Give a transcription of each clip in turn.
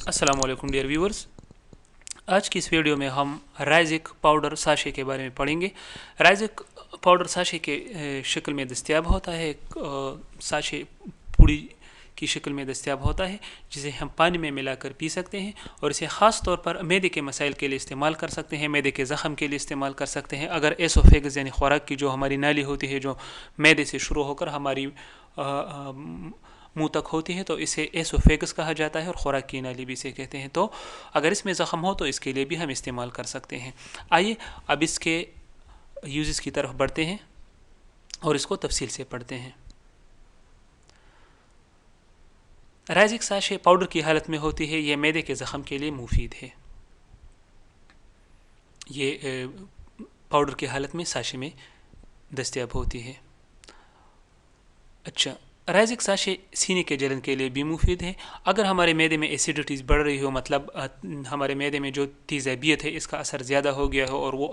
अस्सलाम वालेकुम dear viewers. आज की इस वीडियो में हम राइजिक पाउडर साशे के बारे में पढ़ेंगे। राइजिक पाउडर साशे के शक्ल में दस्तयाब होता है, साशे पूड़ी की शक्ल में दस्तयाब होता है, जिसे हम पानी में मिलाकर पी सकते हैं और इसे ख़ास तौर पर मैदे के मसाइल के लिए इस्तेमाल कर सकते हैं, मैदे के ज़ख़म के लिए इस्तेमाल कर सकते हैं। अगर एसोफेगस यानी ख़ुराक की जो हमारी नाली होती है, जो मैदे से शुरू होकर हमारी मुंह तक होती है, तो इसे एसोफेगस कहा जाता है और ख़ुराक की नाली भी इसे कहते हैं। तो अगर इसमें ज़ख़म हो तो इसके लिए भी हम इस्तेमाल कर सकते हैं। आइए अब इसके यूज़ की तरफ बढ़ते हैं और इसको तफसील से पढ़ते हैं। राइजिक साशे पाउडर की हालत में होती है, यह मैदे के ज़ख़म के लिए मुफीद है। ये पाउडर की हालत में साशे में दस्तयाब होती है। अच्छा, राइजिक साशे सीने के जलन के लिए भी मुफीद है। अगर हमारे मैदे में एसिडिटीज़ बढ़ रही हो, मतलब हमारे मैदे में जो तेज़ाबियत है इसका असर ज़्यादा हो गया हो और वो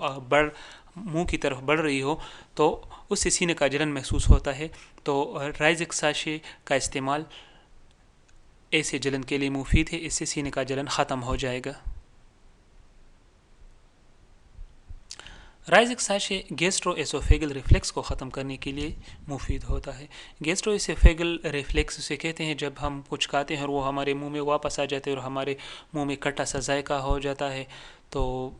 मुंह की तरफ बढ़ रही हो, तो उससे सीने का जलन महसूस होता है। तो राइजिक साशे का इस्तेमाल ऐसे जलन के लिए मुफीद है, इससे सीने का जलन ख़त्म हो जाएगा। राइजिक साशे गैस्ट्रो एसोफेगल रिफ्लेक्स को ख़त्म करने के लिए मुफीद होता है। गैस्ट्रो एसोफेगल रिफ्लेक्स उसे कहते हैं जब हम कुछ खाते हैं और वो हमारे मुंह में वापस आ जाते हैं और हमारे मुंह में खट्टा सा जायका हो जाता है, तो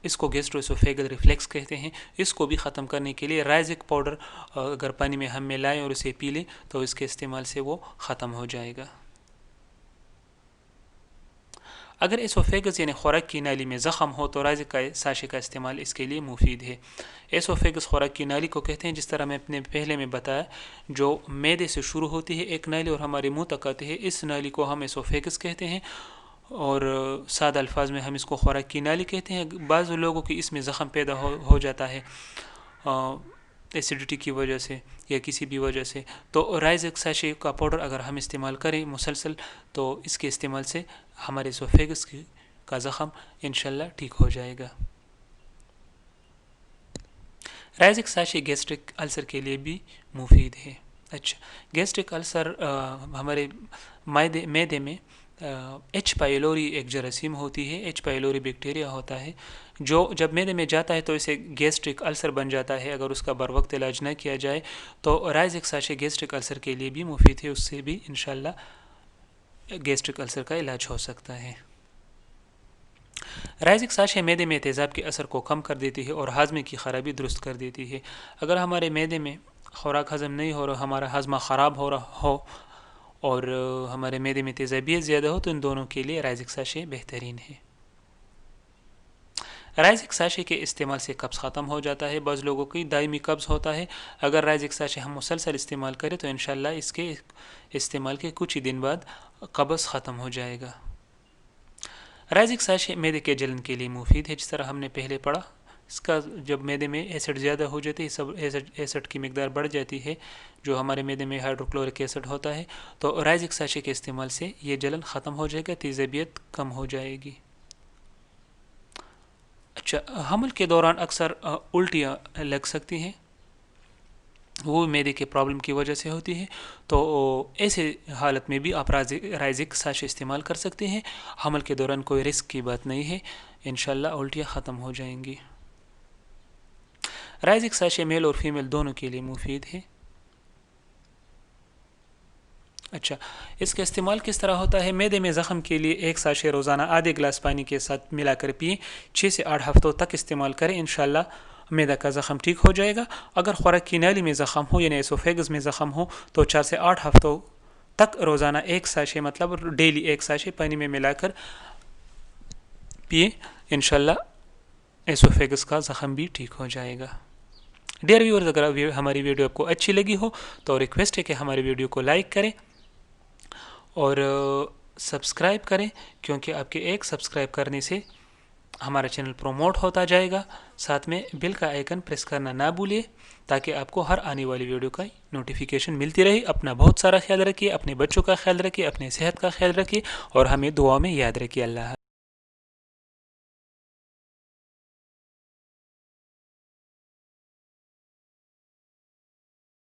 इसको गैस्ट्रो एसोफेगल रिफ्लेक्स कहते हैं। इसको भी ख़त्म करने के लिए राइजिक पाउडर अगर पानी में हम मिलाएं और उसे पी लें तो इसके इस्तेमाल से वो ख़त्म हो जाएगा। अगर एसोफेगस यानी ख़ुराक की नाली में ज़ख़म हो तो राइजिक साशे का इस्तेमाल इसके लिए मुफीद है। एसोफेगस ख़ुराक की नाली को कहते हैं, जिस तरह मैं अपने पहले में बताया, जो मैदे से शुरू होती है एक नाली और हमारे मुंह तक आती है, इस नाली को हम एसोफेगस कहते हैं और सादा अल्फाज में हम इसको ख़ुराक की नाली कहते हैं। बाज़ लोगों की इसमें ज़ख़म पैदा हो जाता है एसिडिटी की वजह से या किसी भी वजह से, तो राइजिक साशे का पाउडर अगर हम इस्तेमाल करें मुसलसल, तो इसके इस्तेमाल से हमारे एसोफेगस का ज़ख़म इंशाल्लाह ठीक हो जाएगा। राइजिक साशे गैस्ट्रिक अल्सर के लिए भी मुफीद है। अच्छा, गैस्ट्रिक अल्सर हमारे मैदे में एच पाइलोरी एक जरासीम होती है, एच पाइलोरी बैक्टीरिया होता है, जो जब मैदे में जाता है तो इसे गैस्ट्रिक अल्सर बन जाता है। अगर उसका बर वक्त इलाज न किया जाए तो राइजिक साशे गैस्ट्रिक अल्सर के लिए भी मुफीद है, उससे भी इंशाल्लाह गैस्ट्रिक अल्सर का इलाज हो सकता है। राइजिक साशे मैदे में तेज़ाब के असर को कम कर देती है और हाजमे की ख़राबी दुरुस्त कर देती है। अगर हमारे मैदे में ख़ुराक हज़म नहीं हो रहा, हमारा हाजमा ख़राब हो रहा हो और हमारे मैदे में तेज़ाबियत ज़्यादा हो, तो इन दोनों के लिए राइजिक साशे बेहतरीन है। राइजिक साशे के इस्तेमाल से कब्ज़ ख़त्म हो जाता है। बाज़ लोगों की दायमी कब्ज़ होता है, अगर राइजिक साशे हम मुसलसल इस्तेमाल करें तो इंशाल्लाह इसके इस्तेमाल के कुछ ही दिन बाद कब्ज़ ख़त्म हो जाएगा। राइजिक साशे मैदे के जलन के लिए मुफीद है, जिस तरह हमने पहले पढ़ा। इसका जब मैदे में एसिड ज़्यादा हो जाती है, सब एसिड की मिकदार बढ़ जाती है, जो हमारे मैदे में हाइड्रोक्लोरिक एसिड होता है, तो राइजिक साशे के इस्तेमाल से ये जलन ख़त्म हो जाएगा, तेज़ाबियत कम हो जाएगी। अच्छा, हमल के दौरान अक्सर उल्टियाँ लग सकती हैं, वो मैदे के प्रॉब्लम की वजह से होती है, तो ऐसे हालत में भी आप राइजिक साशे इस्तेमाल कर सकते हैं। हमल के दौरान कोई रिस्क की बात नहीं है, इंशाल्लाह उल्टियाँ ख़त्म हो जाएंगी। राइजिक साशे मेल और फीमेल दोनों के लिए मुफीद है। अच्छा, इसका इस्तेमाल किस तरह होता है? मैदे में ज़ख़म के लिए एक साशे रोज़ाना आधे गिलास पानी के साथ मिलाकर पिए, 6 से 8 हफ्तों तक इस्तेमाल करें, इंशाल्लाह मैदा का ज़ख़म ठीक हो जाएगा। अगर ख़ुराक की नाली में ज़ख़म हो यानी एसोफेगस में ज़ख़म हो तो 4 से 8 हफ्तों तक रोज़ाना एक साशे, मतलब डेली एक साशे पानी में मिलाकर पिए, इंशाल्लाह एसोफेगस का ज़ख़म भी ठीक हो जाएगा। डियर व्यूअर्स, अगर हमारी वीडियो आपको अच्छी लगी हो तो रिक्वेस्ट है कि हमारी वीडियो को लाइक करें और सब्सक्राइब करें, क्योंकि आपके एक सब्सक्राइब करने से हमारा चैनल प्रोमोट होता जाएगा। साथ में बेल का आइकन प्रेस करना ना भूलिए, ताकि आपको हर आने वाली वीडियो का नोटिफिकेशन मिलती रहे। अपना बहुत सारा ख्याल रखिए, अपने बच्चों का ख्याल रखिए, अपने सेहत का ख्याल रखिए और हमें दुआ में याद रखिए। अल्लाह।